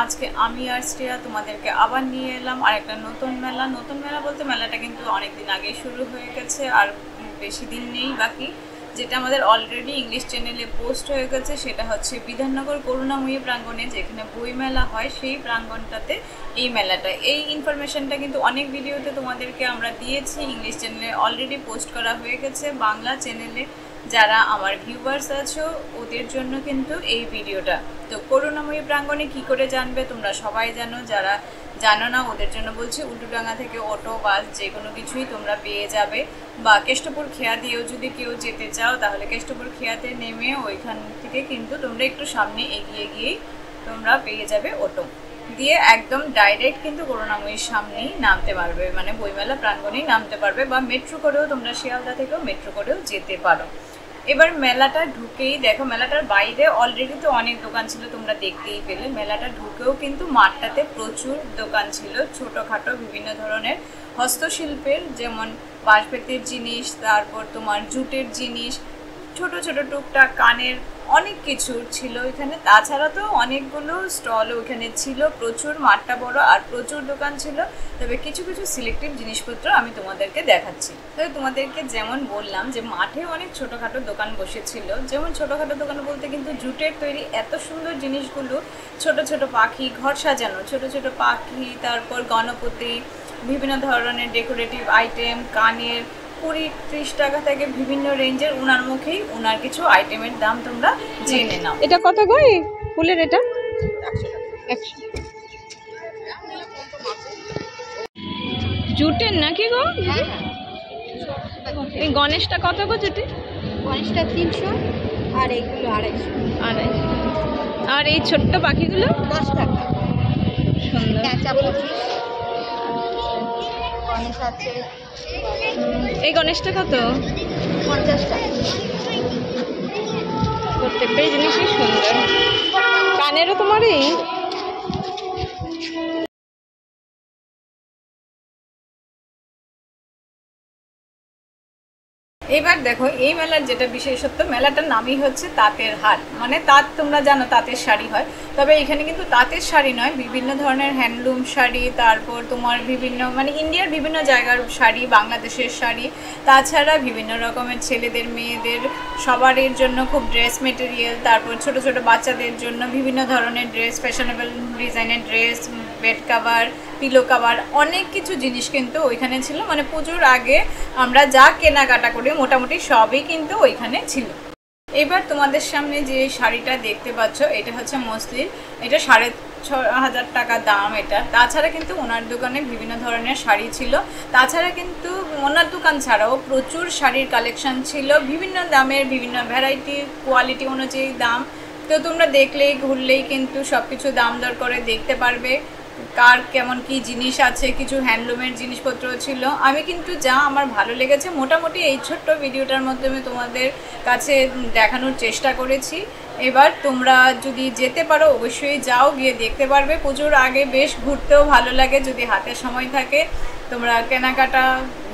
আজকে আমি আর শ্রেয়া তোমাদেরকে আবার নিয়ে এলাম আর একটা নতুন মেলা বলতে মেলাটা কিন্তু অনেক দিন আগেই শুরু হয়ে গেছে আর বেশি দিন নেই বাকি। যেটা আমাদের অলরেডি ইংলিশ চ্যানেলে পোস্ট হয়ে গেছে সেটা হচ্ছে বিধাননগর করুণাময়ী প্রাঙ্গণে, যেখানে বই মেলা হয় সেই প্রাঙ্গণটাতে এই মেলাটা। এই ইনফরমেশনটা কিন্তু অনেক ভিডিওতে তোমাদেরকে আমরা দিয়েছি, ইংলিশ চ্যানেলে অলরেডি পোস্ট করা হয়ে গেছে। বাংলা চ্যানেলে যারা আমার ভিউয়ার্স আছো ওদের জন্য কিন্তু এই ভিডিওটা। তো করুণাময়ী প্রাঙ্গণে কি করে জানবে তোমরা সবাই জানো, যারা জানো না ওদের জন্য বলছি, উল্টুডাঙ্গা থেকে অটো বাস যে কোনো কিছুই তোমরা পেয়ে যাবে, বা কেষ্টপুর খেয়া দিয়েও যদি কেউ যেতে চাও তাহলে কেষ্টপুর খেয়াতে নেমে ওইখান থেকে কিন্তু তোমরা একটু সামনে এগিয়ে গিয়েই তোমরা পেয়ে যাবে অটো দিয়ে, একদম ডাইরেক্ট কিন্তু করুণাময়ীর সামনেই নামতে পারবে, মানে বইমেলা প্রাঙ্গণেই নামতে পারবে, বা মেট্রো করেও তোমরা শিয়ালদা থেকেও মেট্রো করেও যেতে পারো। এবার মেলাটা ঢুকেই দেখো, মেলাটার বাইরে অলরেডি তো অনেক দোকান ছিল, তোমরা দেখতেই পেলে। মেলাটা ঢুকেও কিন্তু মাঠটাতে প্রচুর দোকান ছিল, ছোটোখাটো বিভিন্ন ধরনের হস্তশিল্পের, যেমন বাঁশবেতের জিনিস, তারপর তোমার জুটের জিনিস, ছোট ছোট টুকটাক কানের, অনেক কিছু ছিল এখানে। তাছাড়া তো অনেকগুলো স্টলও ওখানে ছিল, প্রচুর মাঠটা বড় আর প্রচুর দোকান ছিল। তবে কিছু কিছু সিলেক্টিভ জিনিসপত্র আমি তোমাদেরকে দেখাচ্ছি। তবে তোমাদেরকে যেমন বললাম যে মাঠে অনেক ছোটোখাটো দোকান বসেছিল, যেমন ছোটোখাটো দোকান বলতে কিন্তু জুটের তৈরি এত সুন্দর জিনিসগুলো, ছোট ছোট পাখি, ঘর সাজানো ছোট ছোট পাখি, তারপর গণপতি, বিভিন্ন ধরনের ডেকোরেটিভ আইটেম, কানের, 20-30 টাকা থেকে বিভিন্ন রেঞ্জের। উনার মুখেই উনার কিছু আইটেমের দাম তোমরা জেনে নাও। এটা কত গো এই ফুলের? এটা 100। জুটের নাকি গো? এই গণেশটা কত গো জুটে? গণেশটা 300 আর এইগুলো 250। আর এই ছোট্ট পাখিগুলো 10 টাকা। সুন্দর। গণেশ আছে, এই গণেশটা কত? 50 টাকা। প্রত্যেকটাই জিনিসই সুন্দর। কানেরও তোমার এই এবার দেখো এই মেলার যেটা বিশেষত্ব, মেলাটার নামই হচ্ছে তাঁতের হাট, মানে তাঁত তোমরা জানো তাঁতের শাড়ি হয়, তবে এখানে কিন্তু তাঁতের শাড়ি নয়, বিভিন্ন ধরনের হ্যান্ডলুম শাড়ি, তারপর তোমার বিভিন্ন মানে ইন্ডিয়ার বিভিন্ন জায়গার শাড়ি, বাংলাদেশের শাড়ি, তাছাড়া বিভিন্ন রকমের ছেলেদের মেয়েদের সবারই জন্য খুব ড্রেস মেটেরিয়াল, তারপর ছোট ছোট বাচ্চাদের জন্য বিভিন্ন ধরনের ড্রেস, ফ্যাশনেবল ডিজাইনের dress, bed cover, pillow cover, অনেক কিছু জিনিস কিন্তু ওইখানে ছিল। মানে পুজোর আগে আমরা যা কেনাকাটা করি মোটামুটি সবই কিন্তু ওইখানে ছিল। এবার তোমাদের সামনে যে শাড়িটা দেখতে পাচ্ছ এটা হচ্ছে মসলিন, এটা 6500 টাকা দাম এটা। তাছাড়া কিন্তু ওনার দোকানে বিভিন্ন ধরনের শাড়ি ছিল, তাছাড়া কিন্তু ওনার দোকান ছাড়াও প্রচুর শাড়ির কালেকশন ছিল, বিভিন্ন দামের, বিভিন্ন ভ্যারাইটি, কোয়ালিটি অনুযায়ী দাম। তো তোমরা দেখলেই ঘুরলেই কিন্তু সব কিছু দাম দর করে দেখতে পারবে কার কেমন কি জিনিস আছে। কিছু হ্যান্ডলুমের জিনিসপত্র ছিল। আমি কিন্তু যা আমার ভালো লেগেছে মোটামুটি এই ছোট্ট ভিডিওটার মাধ্যমে তোমাদের কাছে দেখানোর চেষ্টা করেছি। এবার তোমরা যদি যেতে পারো অবশ্যই যাও, গিয়ে দেখতে পারবে। পুজোর আগে বেশ ঘুরতেও ভালো লাগে, যদি হাতে সময় থাকে তোমরা কেনাকাটা,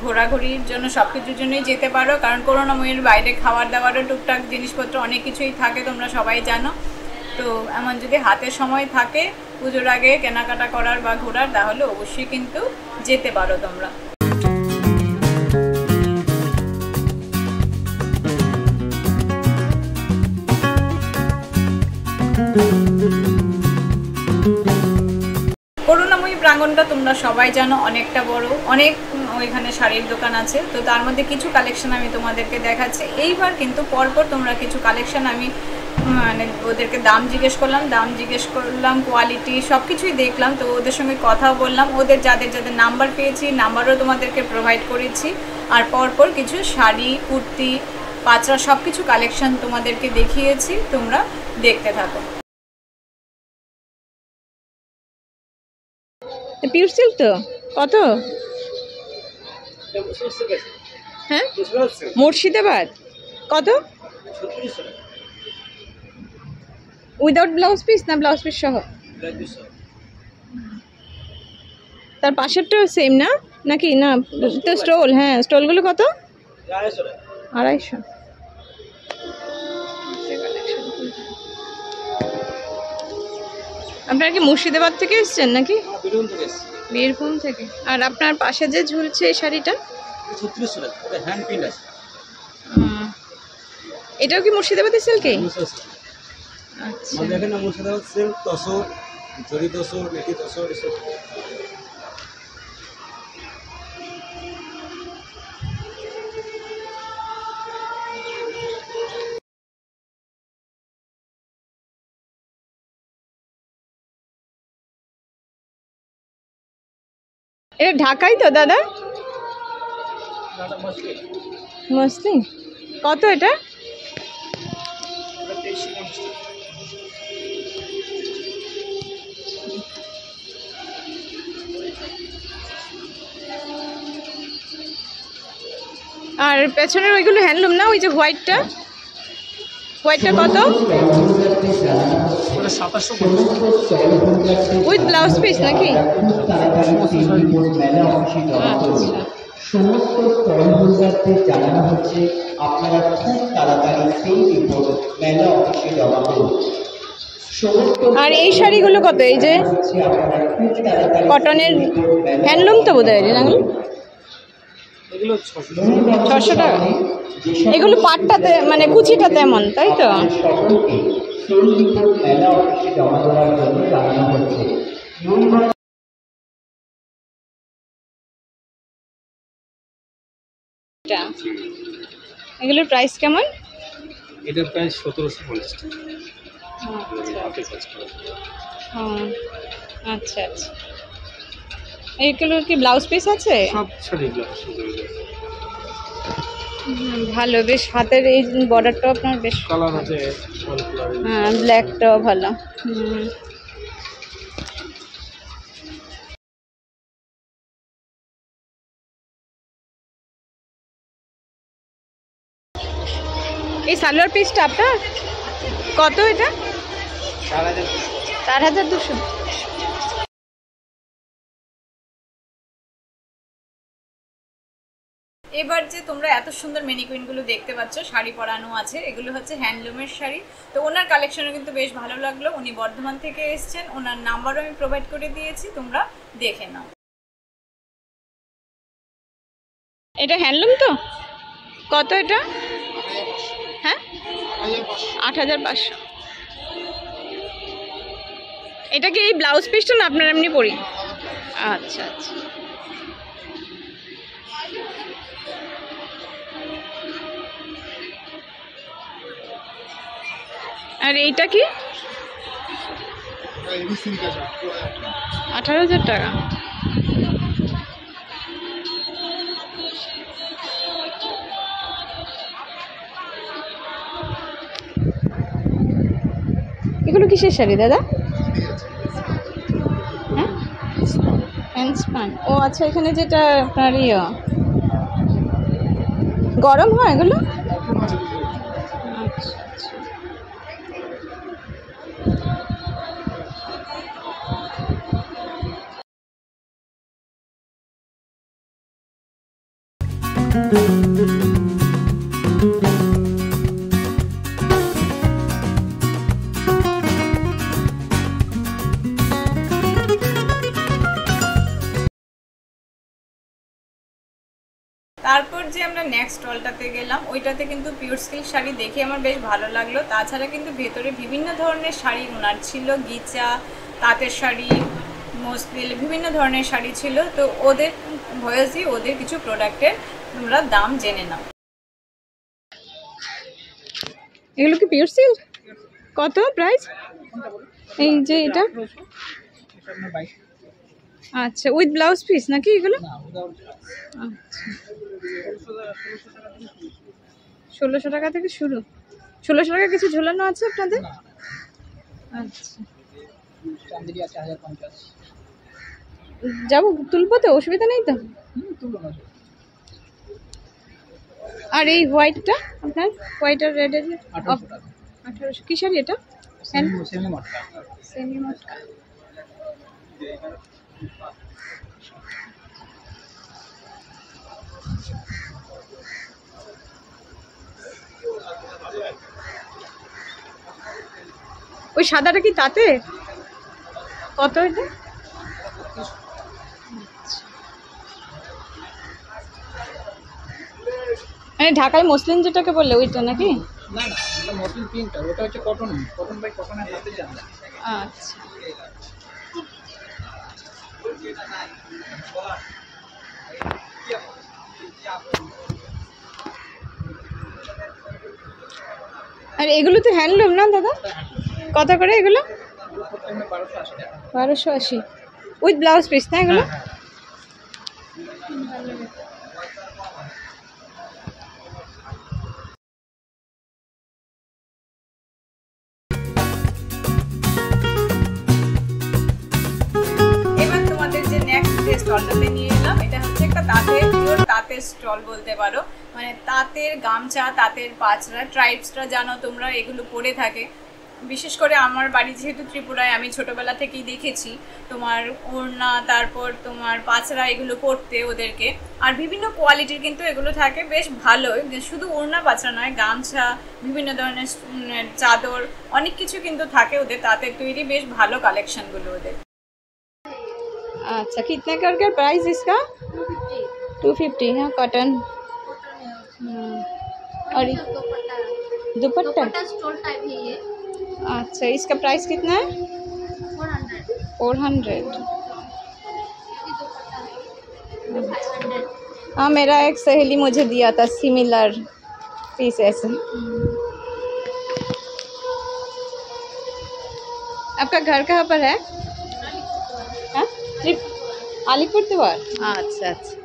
ঘোরাঘুরির জন্য সব কিছুর জন্যই যেতে পারো, কারণ করুণাময়ীর বাইরে খাবার দাবারও টুকটাক জিনিসপত্র অনেক কিছুই থাকে, তোমরা সবাই জানো। তো এমন যদি হাতে সময় থাকে পুজোর আগে কেনাকাটা করার বা ঘোরার, তাহলে অবশ্যই কিন্তু যেতে পারো তোমরা। করুণাময়ী প্রাঙ্গণটা তোমরা সবাই জানো অনেকটা বড়, অনেক ওইখানে শাড়ির দোকান আছে। তো তার মধ্যে কিছু কালেকশন আমি তোমাদেরকে দেখাচ্ছি। এইবার কিন্তু পরপর তোমরা কিছু কালেকশন আমি মানে ওদেরকে দাম জিজ্ঞেস করলাম, কোয়ালিটি সব কিছুই দেখলাম। তো ওদের সঙ্গে কথাও বললাম, ওদের যাদের যাদের নাম্বার পেয়েছি নাম্বারও তোমাদেরকে প্রোভাইড করেছি। আর পরপর কিছু শাড়ি, কুর্তি, পাঁচরা সব কিছু কালেকশন তোমাদেরকে দেখিয়েছি, তোমরা দেখতে থাকো। পিওর সিল্ক তো কত? হ্যাঁ মুর্শিদাবাদ কত? উইদাউট ব্লাউজ পিস না ব্লাউজ পিস সহ? তার পাশেরটাও সেম না নাকি? না তো স্টল, হ্যাঁ স্টলগুলো কত? 250। আপনারা কি মুর্শিদাবাদ থেকে এসেছেন নাকি? বীরভূম থেকে। আর আপনার পাশে যে ঝুলছে এই শাড়িটা এটাও কি মুর্শিদাবাদের সিল্কে? আচ্ছা, দেখেন না মুর্শিদাবাদ সিল্ক, তসর, জরি তসর, মেথি তসর এসব। এটা ঢাকাই তো দাদা? মসলিন কত এটা? আর পেছনের ওইগুলো হ্যান্ডলুম না? ওই যে হোয়াইটটা কত? উইথ ব্লাউজ পিস নাকি? সমস্ত স্টল হোল্ডারদের জানানো হচ্ছে আপনারা খুব তাড়াতাড়ি সেই রিপোর্ট মেলা অফিসে জমা করুন। আর এই শাড়িগুলো কত? এই যে কটনের হ্যান্ডলুম তো বোধ হয় এগুলো 600 টাকা। এগুলো পাটটাতে মানে কুচিটা তেমন, তাই তো? সেই রিপোর্ট মেলা অফিসে জমা দেওয়ার জন্য জানানো হচ্ছে। এগুলোর প্রাইস কেমন? এটার প্রাইস 1750 টাকা। আচ্ছা আচ্ছা। এইগুলোর কি ব্লাউজ পিস আছে? সব শাড়ি ব্লাউজ। ভালো, বেশ হাতের এই বর্ডারটাও আপনার বেশ কালার আছে, হ্যাঁ ব্ল্যাকটাও ভালো। এই সালোয়ার পিসটা আপনার কত? এটা 4200। এবার যে তোমরা এত সুন্দর ম্যানিকুইনগুলো দেখতে পাচ্ছ, শাড়ি পরানো আছে, এগুলো হচ্ছে হ্যান্ডলুমের শাড়ি। তো ওনার কালেকশনও কিন্তু বেশ ভালো লাগলো। উনি বর্ধমান থেকে এসেছেন, ওনার নাম্বারও আমি প্রোভাইড করে দিয়েছি, তোমরা দেখে নাও। এটা হ্যান্ডলুম তো? কত এটা? হ্যাঁ 8500। এটা কি এই ব্লাউজ পিসটা না আপনার এমনি পরি? আচ্ছা আচ্ছা। আর এইটা কি? 18,000 টাকা। এগুলো কিসের শাড়ি দাদা? হ্যাঁ হ্যান্ডস্পান। ও আচ্ছা, এখানে যেটা আপনার গরম হয় এগুলো? আচ্ছা আচ্ছা। তারপর যে আমরা নেক্সট স্টলটাতে গেলাম, ওইটাতে কিন্তু পিওর সিল্ক শাড়ি দেখে আমার বেশ ভালো লাগলো। তাছাড়া কিন্তু ভেতরে বিভিন্ন ধরনের শাড়ি ওনার ছিল, গিচা, তাঁতের শাড়ি, মসলিন, বিভিন্ন ধরনের শাড়ি ছিল। তো ওদের ভয়েসই ওদের কিছু প্রোডাক্টের তোমরা দাম জেনে নাও। এগুলো কি পিওর সিল্ক? কত প্রাইস? এই যে এটা আচ্ছা, উইথ ব্লাউজ পিস নাকি এগুলো? আচ্ছা 1600 টাকা থেকে শুরু। 1600 টাকা কিছু ঝোলানো আছে আপনাদের? আচ্ছা যাবো, তুলবো তো, অসুবিধা নেই তো? আর এই হোয়াইটটা আপনার, হোয়াইট আর রেড এর 1800। কি শাড়ি এটা? সেমি মটকা। ওই সাদাটা কি তাতে? কত এটা? মানে ঢাকায় মসলিন যেটাকে বললে ওইটা নাকি? না না, এটা মসলিন প্রিন্টটা, ওটা হচ্ছে কটন, কটন বাই কটনের হাতে জানা। আচ্ছা, আর এগুলো তো হ্যান্ডলুম না দাদা? কত করে এগুলো? 1280 উইথ ব্লাউজ পিস না এগুলো? এবার তোমাদের যে নেক্সট যে স্টলটাতে নিয়ে এলাম, এটা হচ্ছে একটা তাঁতের, পিওর তাঁতের স্টল বলতে পারো। মানে তাঁতের গামছা, তাঁতের পাঁচরা, ট্রাইবসরা জানো তোমরা এগুলো পরে থাকে। বিশেষ করে আমার বাড়ি যেহেতু ত্রিপুরায়, আমি ছোটোবেলা থেকেই দেখেছি তোমার ওড়না, তারপর তোমার পাঁচরা এগুলো পরতে ওদেরকে। আর বিভিন্ন কোয়ালিটির কিন্তু এগুলো থাকে, বেশ ভালো। শুধু ওড়না পাঁচরা নয়, গামছা, বিভিন্ন ধরনের চাদর, অনেক কিছু কিন্তু থাকে ওদের তাঁতের তৈরি। বেশ ভালো কালেকশনগুলো ওদের। अच्छा, कितने करके प्राइस इसका? 250 है कॉटन। और दुपट्टा स्टोल टाइप है ये। अच्छा, इसका प्राइस कितना है? 400। हाँ, मेरा एक सहेली मुझे दिया था सिमिलर पीस ऐसे। आपका घर कहाँ पर है? अलीपुरद्वार। अच्छा अच्छा,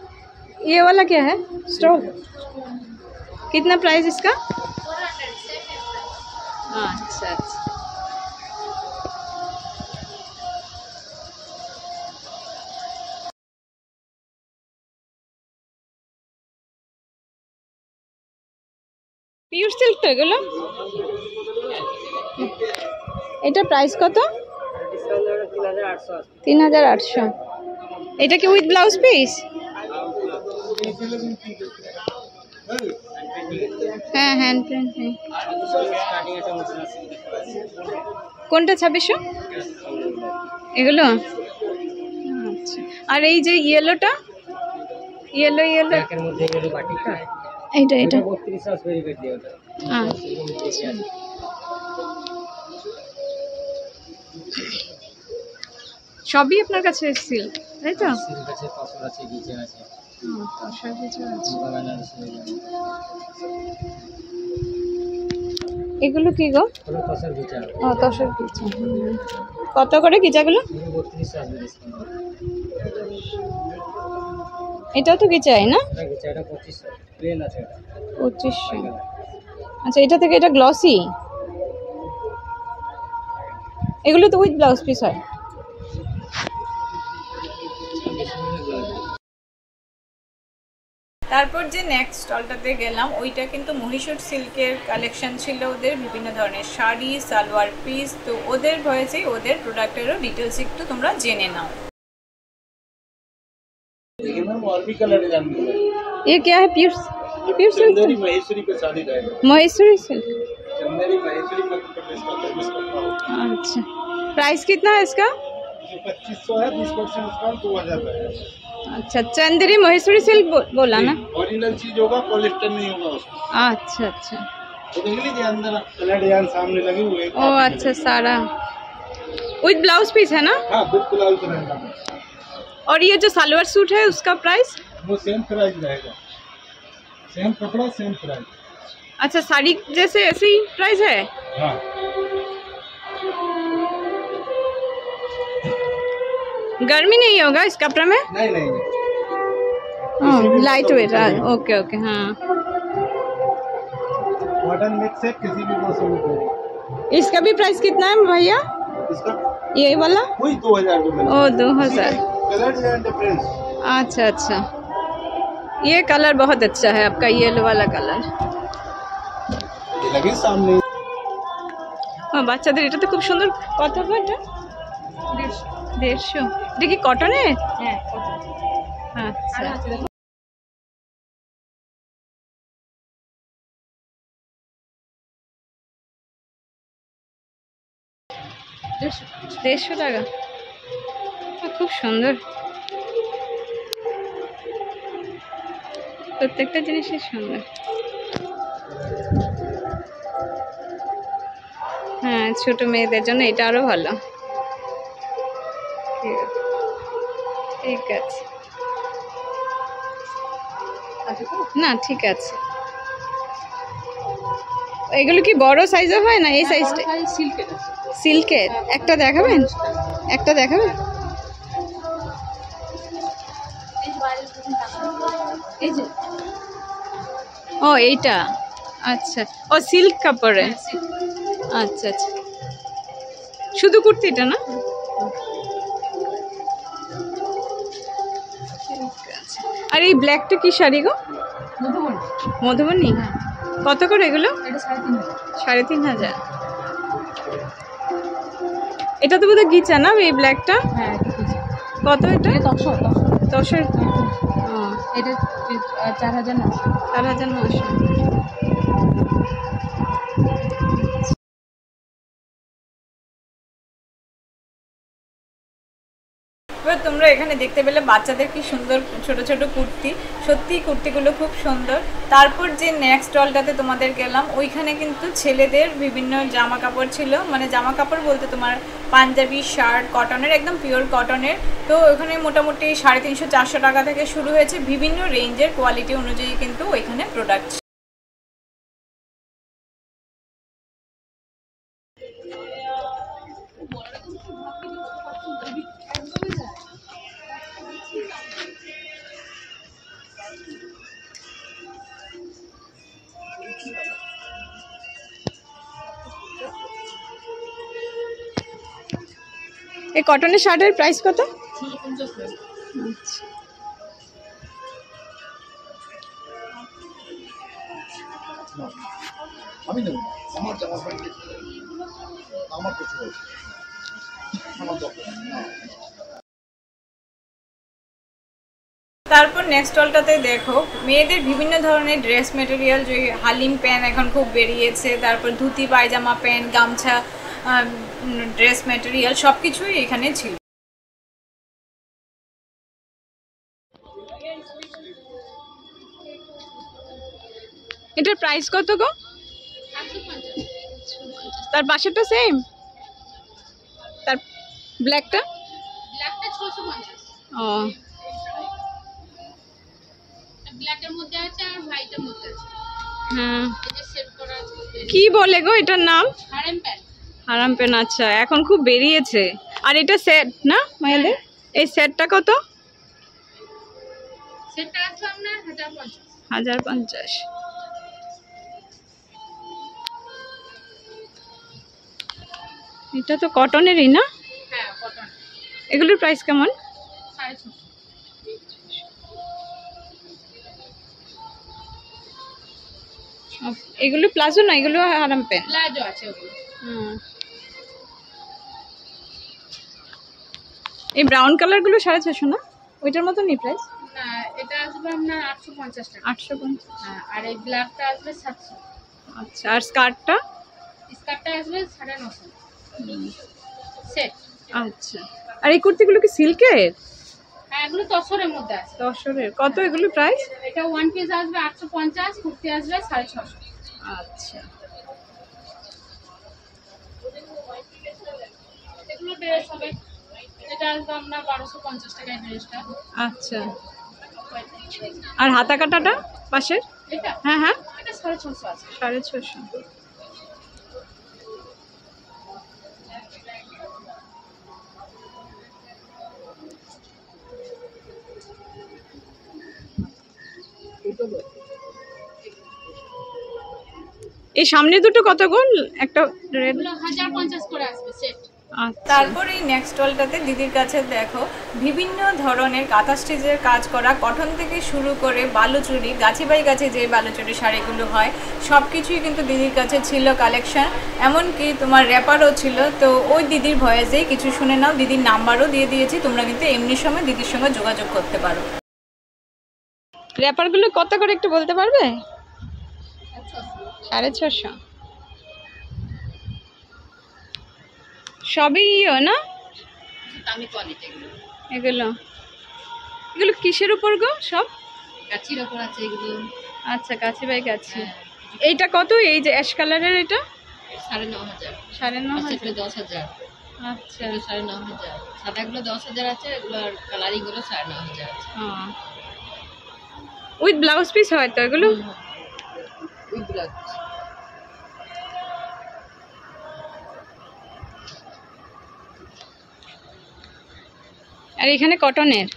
ये वाला क्या है स्टॉल? कितना प्राइस इसका? 400। अच्छा अच्छा, পিওর সিল্ক তো এগুলো? এটা প্রাইস কত? 3800। এটা কি উইথ ব্লাউজ পিস? হ্যাঁ, হ্যান্ড প্রিন্ট। কোনটা 2600? এগুলো? আচ্ছা, আর এই যে ইয়েলোটা, ইয়েলো ইয়েলো এইটা এটা? আচ্ছা, সবই আপনার কাছে সিল্ক তাই তো? এগুলো কি গো? ও, তসর গিচা। কত করে গিচাগুলো? এটাও তো গিচাই না? 2500। আচ্ছা, এটা থেকে এটা গ্লসি। এগুলো তো উইথ ব্লাউজ পিস হয়। তারপর যে নেক্সট স্টলটাতে গেলাম, ওইটা কিন্তু মহীশূর সিল্কের কালেকশন ছিল ওদের, বিভিন্ন ধরনের শাড়ি, সালোয়ার পিস। তো ওদের হয়েছে, ওদের প্রোডাক্টেরও ডিটেলস একটু তোমরা জেনে নাও। और भी कलर डिजाइन मिलेगा। ये क्या है? Pure pure silk? Chanderi Maheshwari पे शादी रहेगा। महेश्वरी सिल्क। चंदेरी महेश्वरी मध्य प्रदेश का फेमस कपड़ा होता अच्छा, प्राइस कितना है इसका? है। 2500 है, 20% डिस्काउंट 2000 का है। अच्छा, चंदेरी महेश्वरी सिल्क बोला ना? ओरिजिनल चीज होगा, पॉलिस्टर नहीं होगा उसमें। अच्छा अच्छा, तो देख लीजिए अंदर कलर डिजाइन सामने लगे हुए हैं। ओ अच्छा, सारा विद ब्लाउज पीस है ना? हाँ, बिल्कुल आउट रहेगा। और ये जो सलवार सूट है उसका प्राइस? वो सेम प्राइस रहेगा, सेम कपड़ा सेम प्राइस। अच्छा, साड़ी जैसे ऐसे ही प्राइस है? हाँ, गर्मी नहीं होगा इस कपड़े में? नहीं नहीं लाइट वेट। ओके ओके, हाँ। कॉटन मिक्स है, किसी भी मौसम में पहने। इसका भी प्राइस कितना है भैया? इसका ये वाला? कोई 2000 रुपये। ओ, 2000। Colour design difference. अच्छा अच्छा, ये कलर बहुत अच्छा है आपका, येलो वाला कलर। ये लगे सामने। বাচ্চাদের এটা তো খুব সুন্দর। কত গো এটা? 150। এটা কি কটনের? হ্যাঁ, আচ্ছা, 150 টাকা। খুব সুন্দর, প্রত্যেকটা জিনিসই সুন্দর। হ্যাঁ, ছোট মেয়েদের জন্য এটা আরো ভালো। ঠিক আছে, না ঠিক আছে। এগুলো কি বড় সাইজের হয় না এই সাইজটা? সিল্কের একটা দেখাবেন, একটা দেখাবেন। ও এইটা, আচ্ছা, ও সিল্ক কাপড়ে, আচ্ছা আচ্ছা। শুধু কুর্তিটা না? আর এই ব্ল্যাকটা কি শাড়ি গো? মধুবনী। কত করে এগুলো? 3,500। এটা তো বোধহয় গিচা না এই ব্ল্যাকটা? কত এটা? 10। এটা 4,900। 4,900। এবার তোমরা এখানে দেখতে পেলে বাচ্চাদের কি সুন্দর ছোট ছোট কুর্তি, সত্যি কুর্তিগুলো খুব সুন্দর। তারপর যে নেক্সট স্টলটাতে তোমাদের গেলাম, ওইখানে কিন্তু ছেলেদের বিভিন্ন জামা কাপড় ছিল, মানে জামা কাপড় বলতে তোমার পাঞ্জাবি, শার্ট, কটনের, একদম পিওর কটনের। তো ওইখানে মোটামুটি 350-400 টাকা থেকে শুরু হয়েছে, বিভিন্ন রেঞ্জের কোয়ালিটি অনুযায়ী কিন্তু ওইখানে প্রোডাক্ট। এই কটনের শার্টের প্রাইস কত? আমি নেব, আমার জামা প্যান্ট আমার পছন্দ, আমার দরকার না। তারপর নেক্সট স্টলটাতে দেখো মেয়েদের বিভিন্ন ধরনের ড্রেস মেটেরিয়াল, যে হালিম প্যান্ট এখন খুব বেরিয়েছে, তারপর ধুতি, পায়জামা, প্যান্ট, গামছা, ড্রেস মেটেরিয়াল সব কিছুই এখানে ছিল। এটার প্রাইস কত গো? তার পাশেরটা সেম? তার ব্ল্যাকটা? ব্ল্যাকটা 650। ও, ব্ল্যাকের মধ্যে আছে আর হোয়াইটের মধ্যে আছে। হ্যাঁ। এই যে সেট করা আছে। কি বলে গো এটার নাম? Harem pant. হারাম পেন। আচ্ছা, এখন খুব বেরিয়েছে। আর এটা সেট না মায়েদের? এই সেটটা কত? সেটটা আছে আপনার 1050। 1050। এটা তো কটনেরই না? হ্যাঁ, কটন। এগুলোর প্রাইস কেমন? 650। এগুলো প্লাজো না, এগুলো হারাম পেন। প্লাজো আছে ওগুলো। এই ব্রাউন কালার গুলো 650 না? ওইটার মতনই প্রাইস? না, এটা আসবে আপনার 850 টাকা। 850। হ্যাঁ, আর এই ব্ল্যাকটা আসবে 700। আচ্ছা, আর স্কার্টটা? স্কার্টটা আসবে 950 সেট। আচ্ছা, আর এই কুর্তিগুলো কি সিল্কের? হ্যাঁ, এগুলো তসরের মধ্যে আছে। তসরের। কত এগুলো প্রাইস? এটা ওয়ান পিস আসবে 850, কুর্তি আসবে 650। আচ্ছা, এগুলো ড্রেস হবে, এটা আসবে আপনার 1250 টাকায় ড্রেসটা। আচ্ছা, আর হাতা কাটাটা পাশের? এটা হ্যাঁ হ্যাঁ, এটা 650 আছে। 650। এই সামনে দুটো কত গোল? একটা রেড। এগুলো 1050 করে আসবে সেট। তারপর এই নেক্সট স্টলটাতে দিদির কাছে দেখো বিভিন্ন ধরনের কাঁথা স্টিচের কাজ করা, কটন থেকে শুরু করে বালুচুরি, গাছি বাই গাছে যে বালুচুরি শাড়িগুলো হয় সব কিছুই কিন্তু দিদির কাছে ছিল কালেকশন। এমনকি তোমার র্যাপারও ছিল। তো ওই দিদির ভয়েসেই কিছু শুনে নাও, দিদির নাম্বারও দিয়ে দিয়েছি, তোমরা কিন্তু এমনি সময় দিদির সঙ্গে যোগাযোগ করতে পারো। র্যাপারগুলো কত করে একটু বলতে পারবে? 650। সবই না? দামি কোয়ালিটি এগুলো। এগুলো এগুলো কিসের উপর গো সব? কাচির ওপর আছে এগুলো। আচ্ছা, কাছে বাই কাছে। এইটা কত? এই যে অ্যাশ কালারের এটা 9,500। 9,500। 10,000। আচ্ছা, 9,500। সাদাগুলো 10,000 আছে, এগুলো আর কালারিং গুলো 9,500 আছে। উইথ ব্লাউজ পিস হয় তো এগুলো? With blouse. আর এখানে কটনের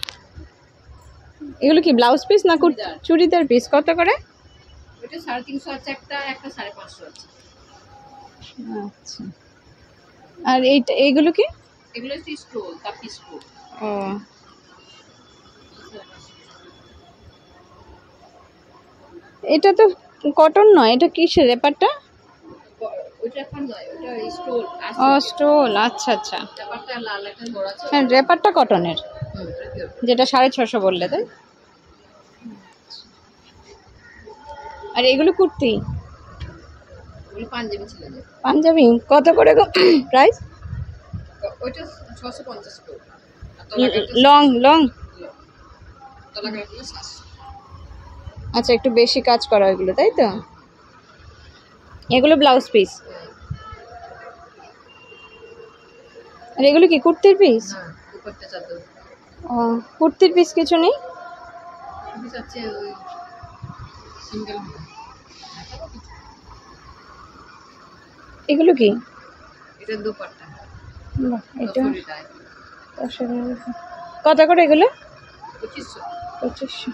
এগুলো কি ব্লাউজ পিস না চুড়িদার পিস? কত করে? ওটা 350 আছে, একটা 550 আছে। আচ্ছা, আর এইগুলো কি? এগুলো হচ্ছে স্টোল, কাপি স্টোল। ও, এটা তো কটন নয়, এটা কিসের রেপারটা? ওটা এখন নয়, ওটা স্টোল। ও, স্টোল। আচ্ছা আচ্ছা, ব্যাপারটা লাল একটা বড় আছে। হ্যাঁ, রেপারটা কটনের, যেটা 650 বললে, তাই? আর এগুলো কুর্তি? ওগুলো পাঞ্জাবি ছিল যে। পাঞ্জাবি কত করে গো প্রাইস? ওইটা 650 করে। Long long? তলাকাটা 700। আচ্ছা, একটু বেশি কাজ করা এগুলো, তাই তো? এগুলো ব্লাউজ পিস। আর এগুলো কি কুর্তির পিস? হ্যাঁ, উপরটা চাদর। ও, কুর্তির পিস কিছু নেই? পিস আছে ওই সিঙ্গেল। এগুলো কি? এটা দুপাট্টা। বাহ, এটা দশরিটায়। কত করে এগুলো? 2500। 2500।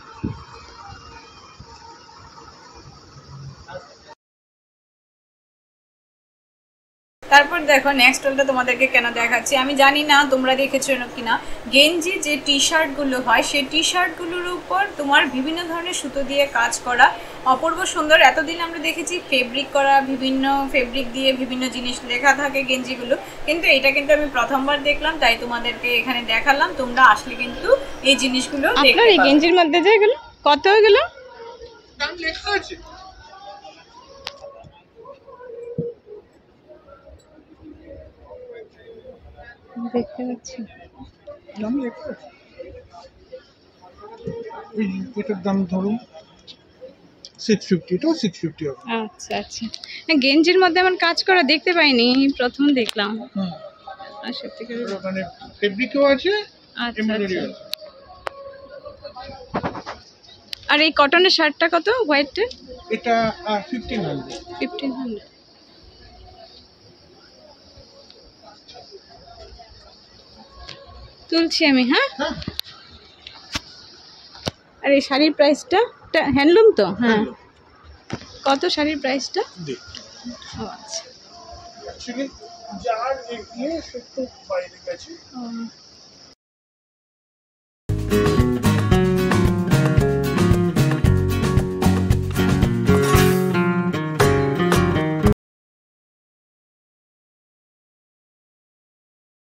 তারপর দেখো নেক্সট ওলটা তোমাদেরকে কেন দেখাচ্ছি আমি জানি না তোমরা দেখেছো কিনা। গেঞ্জি যে টি শার্টগুলো হয় সেই টি শার্টগুলোর উপর তোমার বিভিন্ন ধরনের সুতো দিয়ে কাজ করা, অপূর্ব সুন্দর। এতদিন আমরা দেখেছি ফেব্রিক করা, বিভিন্ন ফেব্রিক দিয়ে বিভিন্ন জিনিস লেখা থাকে গেঞ্জিগুলো, কিন্তু এটা কিন্তু আমি প্রথমবার দেখলাম, তাই তোমাদেরকে এখানে দেখালাম। তোমরা আসলে কিন্তু এই জিনিসগুলো আপনার এই গেঞ্জির মধ্যে যে এগুলো কত? এগুলো দাম লেখা আছে। দেখতে পাচ্ছি, দাম লেখা আছে। এটার দাম ধরুন 650, এটাও 650 হবে। আচ্ছা আচ্ছা। গেঞ্জির মধ্যে এমন কাজ করা দেখতে পাইনি, প্রথম দেখলাম। আর সত্যি করে মানে ফেব্রিকও আছে, আচ্ছা এমব্রয়ডারি আচ্ছা। আছে। আর এই কটনের শার্টটা কত? হোয়াইটের? এটা 1500। 1500। তুলছি আমি, হ্যাঁ। হ্যাঁ, আর এই শাড়ির প্রাইসটা? হ্যান্ডলুম তো? হ্যাঁ। কত শাড়ির প্রাইসটা? দেখ ও আচ্ছা। অ্যাকচুয়ালি যার এগিয়ে সে তো বাইরে গেছে। ও,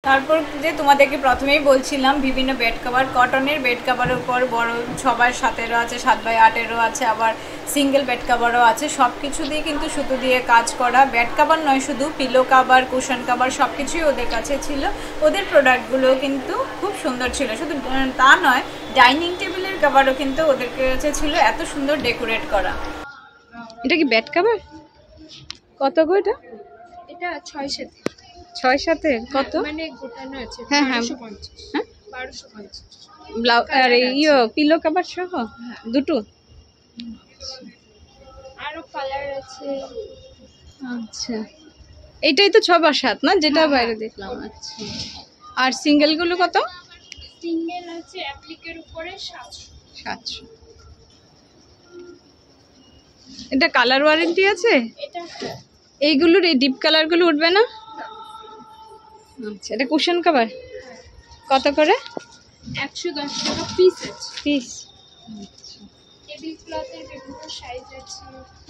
তারপর যে তোমাদেরকে প্রথমেই বলছিলাম বিভিন্ন বেড কভার, কটনের বেড কভারের উপর বড় 6x7-এরও আছে, 7x8-এরও আছে, আবার সিঙ্গেল বেড কভারও আছে। সব কিছু দিয়ে কিন্তু সুতো দিয়ে কাজ করা। বেড কভার নয়, শুধু পিলো কভার, কুশন কভার সব কিছুই ওদের কাছে ছিল। ওদের প্রোডাক্টগুলো কিন্তু খুব সুন্দর ছিল। শুধু তা নয়, ডাইনিং টেবিলের কভারও কিন্তু ওদের কাছে ছিল, এত সুন্দর ডেকোরেট করা। এটা কি ব্যাট কভার? কত গো এটা? এটা 6-7। 6-7 কত? মানে গোটানো আছে। হ্যাঁ হ্যাঁ 1250। হ্যাঁ, 1250। ব্লাউজ আর পিলো কভার সহ দুটো? আরো কালার আছে। আচ্ছা, এইটাই তো 6x7 না, যেটা বাইরে দেখলাম? আচ্ছা, আর সিঙ্গেল গুলো কত? সিঙ্গেল আছে অ্যাপ্লিকের উপরে 700। 700। এটা কালার ওয়ারেন্টি আছে? এটা এইগুলোর এই ডিপ কালার গুলো উঠবে না? আচ্ছা, এটা কুশন কভার কত করে? 110 টাকা পিস আছে। পিস? টেবিল ক্লথের বিভিন্ন সাইজ আছে।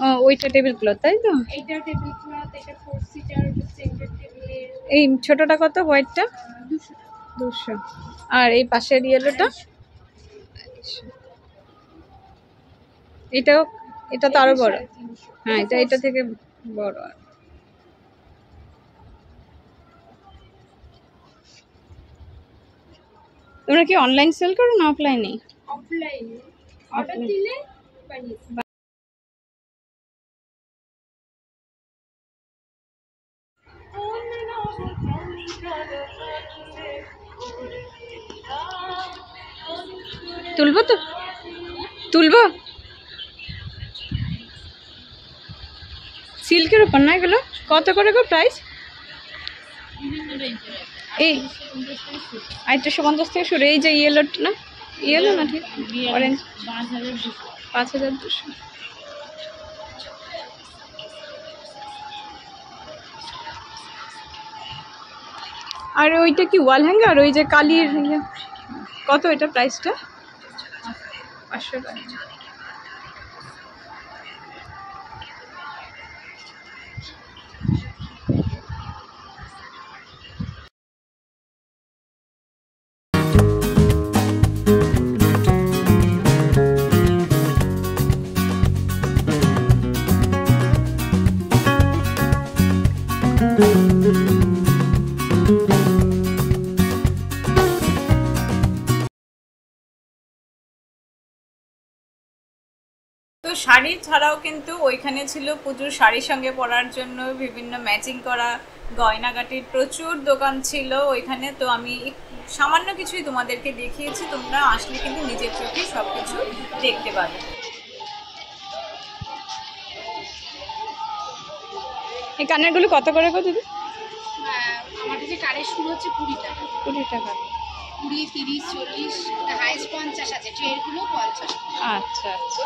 ও, ওইটা টেবিল ক্লথ, তাই তো? এটা টেবিল ক্লথ, এটা 4 সিটার সেন্টার টেবিলের। এই ছোটটা কত? হোয়াইটটা 200 টাকা। 200। আর এই পাশের ইয়েলোটা? এটাও? এটা তো আরো বড়। 350। হ্যাঁ, এটা থেকে বড়। তোমরা কি অনলাইন সেল করো না অফলাইনে? অফলাইনে অর্ডার দিলে বানিয়ে তুলবো তো, তুলবো। সিল্কের উপর না এগুলো? কত করে গো প্রাইস? এই 850 থেকে শুরু। এই যে ইয়েলো না, ইয়েলো না ঠিক অরেঞ্জ 5200। আর ওইটা কি ওয়াল হ্যাঙ্গার? ওই যে কালির ইয়ে, কত এটা প্রাইসটা? 500 টাকা। তো শাড়ি ছাড়াও কিন্তু ওইখানে ছিল পুজোর শাড়ির সঙ্গে পরার জন্য বিভিন্ন ম্যাচিং করা গয়নাগাটির প্রচুর দোকান ছিল ওইখানে। তো আমি সামান্য কিছুই তোমাদেরকে দেখিয়েছি, তোমরা আসলে কিন্তু নিজের চোখে সব কিছু দেখতে পাবে। এই কানেরগুলো কত করে গো দিদি? আমার কাছে কানের শুরু হচ্ছে 20 টাকা। 20 টাকা। 20, 30, 40, হাইস্ট 50 আছে, ট্রেগুলো 50। আচ্ছা আচ্ছা।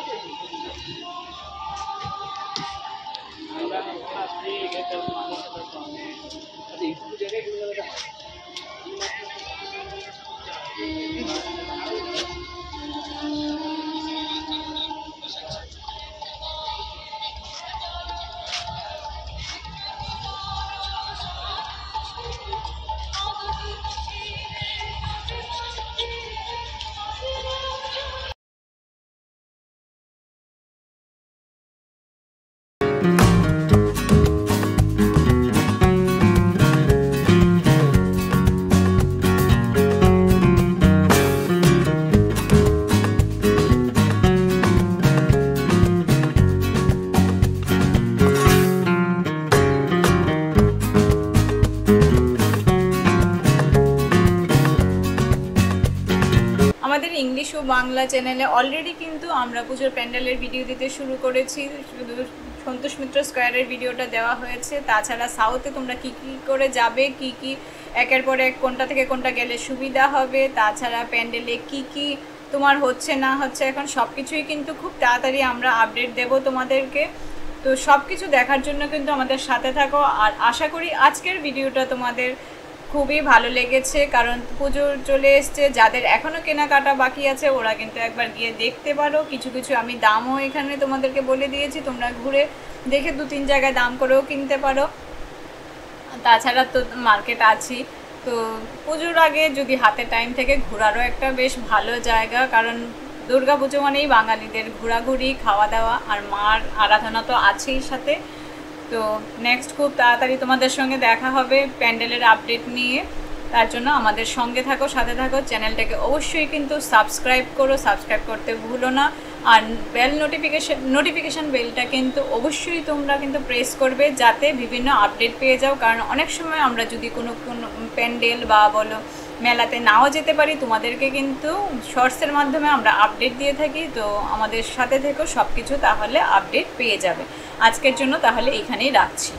আমাদের ইংলিশ ও বাংলা চ্যানেলে অলরেডি কিন্তু আমরা পুজোর প্যান্ডেলের ভিডিও দিতে শুরু করেছি। শুধু সন্তোষ মিত্র স্কোয়ারের ভিডিওটা দেওয়া হয়েছে, তাছাড়া সাউথে তোমরা কি কি করে যাবে, কি কি একের পর এক কোনটা থেকে কোনটা গেলে সুবিধা হবে, তাছাড়া প্যান্ডেলে কি কি তোমার হচ্ছে না হচ্ছে, এখন সব কিছুই কিন্তু খুব তাড়াতাড়ি আমরা আপডেট দেব তোমাদেরকে। তো সব কিছু দেখার জন্য কিন্তু আমাদের সাথে থাকো। আর আশা করি আজকের ভিডিওটা তোমাদের খুবই ভালো লেগেছে, কারণ পুজো চলে এসছে। যাদের এখনও কেনাকাটা বাকি আছে ওরা কিন্তু একবার গিয়ে দেখতে পারো। কিছু কিছু আমি দামও এখানে তোমাদেরকে বলে দিয়েছি, তোমরা ঘুরে দেখে 2-3 জায়গায় দাম করেও কিনতে পারো। তাছাড়া তো মার্কেট আছেই। তো পুজোর আগে যদি হাতে টাইম থেকে ঘোরারও একটা বেশ ভালো জায়গা, কারণ দুর্গা পুজো মানেই বাঙালিদের ঘোরাঘুরি, খাওয়া দাওয়া আর মার আরাধনা তো আছেই সাথে। তো নেক্সট খুব তাড়াতাড়ি তোমাদের সঙ্গে দেখা হবে প্যান্ডেলের আপডেট নিয়ে। তার জন্য আমাদের সঙ্গে থাকো, সাথে থাকো। চ্যানেলটাকে অবশ্যই কিন্তু সাবস্ক্রাইব করো, সাবস্ক্রাইব করতে ভুলো না। আর বেল নোটিফিকেশান বেলটা কিন্তু অবশ্যই তোমরা কিন্তু প্রেস করবে, যাতে বিভিন্ন আপডেট পেয়ে যাও। কারণ অনেক সময় আমরা যদি কোনো প্যান্ডেল বা বলো মেলাতে নাও যেতে পারি, তোমাদেরকে কিন্তু শর্টসের মাধ্যমে আমরা আপডেট দিয়ে থাকি। তো আমাদের সাথে থেকো, সব কিছু তাহলে আপডেট পেয়ে যাবে। আজকের জন্য তাহলে এখানেই রাখছি।